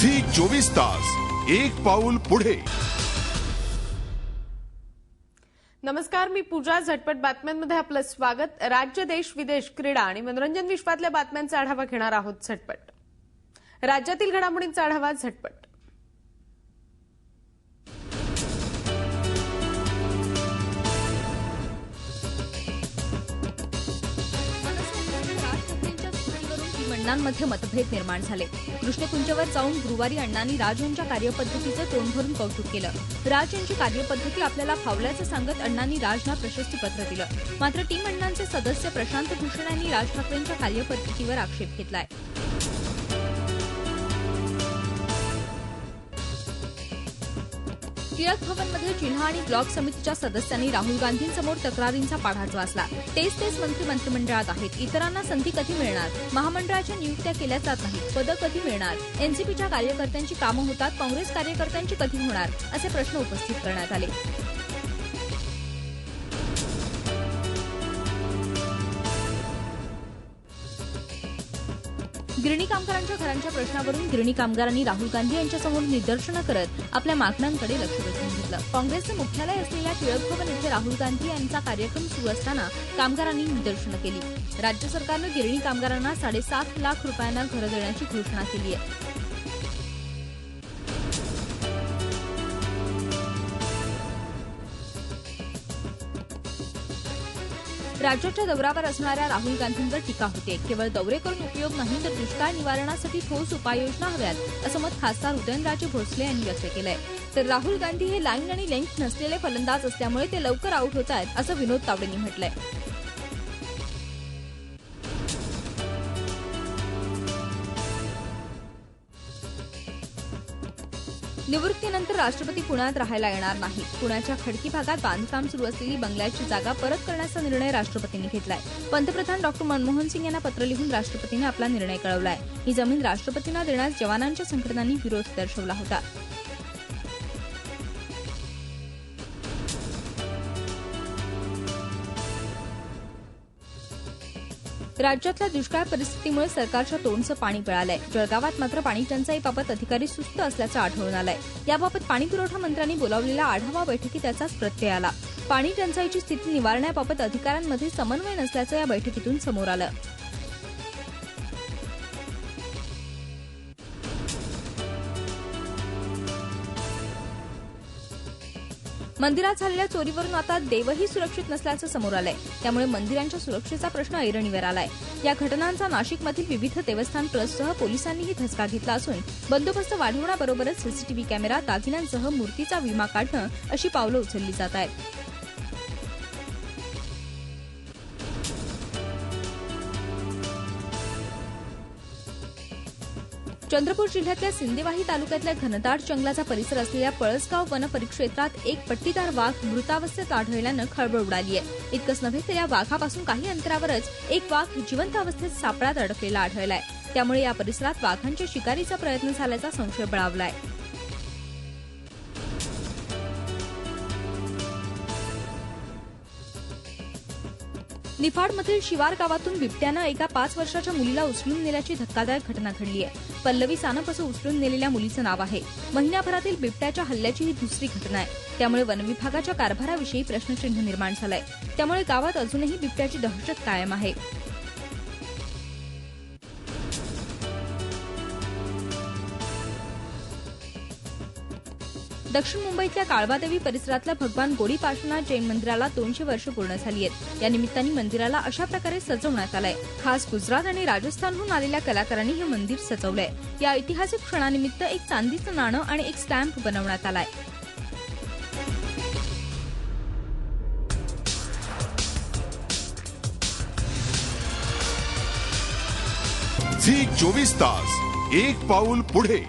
Zee 24 तास एक पाऊल पुढे। नमस्कार, मी पूजा। झटपट बातम्यांमध्ये आपलं स्वागत। राज्य, देश, विदेश, क्रीडा आणि मनोरंजन विश्वातल्या बातम्यांचा आढावा घेणार आहोत झटपट। राज्यातील घडामोडींचा आढावा झटपट। अण्णांमध्ये मतभेद निर्माण झाले। कृष्णकुंजवर जाऊन गुरुवारी अण्णांनी राज यांच्या कार्यपद्धतीचं तोंड भरून कौतुक केलं। राज यांची कार्यपद्धती आपल्याला फावल्याचं सांगत अण्णांनी राजला प्रशस्तीपत्र दिलं। मात्र टीम अण्णांचे सदस्य प्रशांत भूषण यांनी राज ठाकरेंच्या कार्यपद्धतीवर आक्षेप घेतलाय। टिळक भवनमध्ये जिल्हा आणि ब्लॉक समितीच्या सदस्यांनी राहुल गांधींसमोर तक्रारींचा पाढा वाचला। तेच मंत्री मंत्रिमंडळात आहेत, इतरांना संधी कधी मिळणार? महामंडळाच्या नियुक्त्या केल्या जात नाहीत, पदं कधी मिळणार? एनसीपीच्या कार्यकर्त्यांची कामं होतात, काँग्रेस कार्यकर्त्यांची कधी होणार? असे प्रश्न उपस्थित करण्यात आले। गिरणी कामगारांच्या घरांच्या प्रश्नावरून गिरणी कामगारांनी राहुल गांधी यांच्यासमोर निदर्शनं करत आपल्या मागण्यांकडे लक्ष वेधून घेतलं। काँग्रेसचं मुख्यालय असलेल्या टिळक भवन येथे राहुल गांधी यांचा कार्यक्रम सुरू असताना कामगारांनी निदर्शनं केली। राज्य सरकारनं गिरणी कामगारांना 7.5 लाख रुपयांना घरं देण्याची घोषणा केली आहे। राज्याच्या दौऱ्यावर असणाऱ्या राहुल गांधींवर टीका होते। केवळ दौरे करून उपयोग नाही, तर दुष्काळ निवारणासाठी ठोस उपाययोजना हव्यात, असं मत खासदार उदयनराजे भोसले यांनी व्यक्त केलंय। तर राहुल गांधी हे लाईन आणि लेंथ नसलेले फलंदाज असल्यामुळे ते लवकर आऊट होत आहेत, असं विनोद तावडेंनी म्हटलंय। निवृत्तीनंतर राष्ट्रपती पुण्यात राहायला येणार नाही। पुण्याच्या खडकी भागात बांधकाम सुरू असलेली बंगल्याची जागा परत करण्याचा निर्णय राष्ट्रपतींनी घेतलाय। पंतप्रधान डॉ. मनमोहन सिंग यांना पत्र लिहून राष्ट्रपतींनी आपला निर्णय कळवलाय। ही जमीन राष्ट्रपतींना देण्यास जवानांच्या संघटनांनी विरोध दर्शवला होता। राज्यातल्या दुष्काळ परिस्थितीमुळे सरकारच्या तोंडचं पाणी पिळालंय। जळगावात मात्र पाणी टंचाईबाबत अधिकारी सुस्त असल्याचं आढळून आलंय। याबाबत पाणीपुरवठा मंत्र्यांनी बोलावलेल्या आढावा बैठकीत त्याचाच प्रत्यय आला। पाणी टंचाईची स्थिती निवारण्याबाबत अधिकाऱ्यांमध्ये समन्वय नसल्याचं या बैठकीतून समोर आलं। मंदिरात झालेल्या चोरीवरून आता देवही सुरक्षित नसल्याचं समोर आलंय। त्यामुळे मंदिरांच्या सुरक्षेचा प्रश्न ऐरणीवर आलाय। या घटनांचा नाशिकमधील विविध देवस्थान ट्रस्टसह पोलिसांनीही धसका घेतला असून बंदोबस्त वाढवण्याबरोबरच सीसीटीव्ही कॅमेरा, दागिन्यांसह मूर्तीचा विमा काढणं अशी पावलं उचलली जात आहेत। चंद्रपूर जिल्ह्यातल्या सिंदेवाही तालुक्यातल्या घनदाट जंगलाचा परिसर असलेल्या पळसगाव वन परिक्षेत्रात एक पट्टीदार वाघ मृतावस्थेत आढळल्यानं खळबळ उडाली आहे। इतकंच नव्हे तर या वाघापासून काही अंतरावरच एक वाघ जिवंत अवस्थेत सापळ्यात अडकलेला आढळलाय। त्यामुळे या परिसरात वाघांच्या शिकारीचा प्रयत्न झाल्याचा संशय बळावलाय। निफाडमधील शिवार गावातून बिबट्यानं एका 5 वर्षाच्या मुलीला उचलून नेल्याची धक्कादायक घटना घडली आहे। पल्लवी सानप असं उचलून नेलेल्या मुलीचं नाव आहे। महिन्याभरातील बिबट्याच्या हल्ल्याची ही दुसरी घटना आहे। त्यामुळे वनविभागाच्या कारभाराविषयी प्रश्नचिन्ह निर्माण झालंय। त्यामुळे गावात अजूनही बिबट्याची दहशत कायम आहे। दक्षिण मुंबईतल्या काळबादेवी परिसरातल्या भगवान गोडी पार्श्वनाथ जैन मंदिराला 200 वर्ष पूर्ण झाली आहेत। या निमित्ताने मंदिराला अशा प्रकारे सजवण्यात आलंय। खास गुजरात आणि राजस्थानहून आलेल्या कलाकारांनी हे मंदिर सजवलंय। या ऐतिहासिक क्षणानिमित्त एक चांदीचं नाणं आणि एक स्टॅम्प बनवण्यात आलाय। झी 24 तास एक पाऊल पुढे।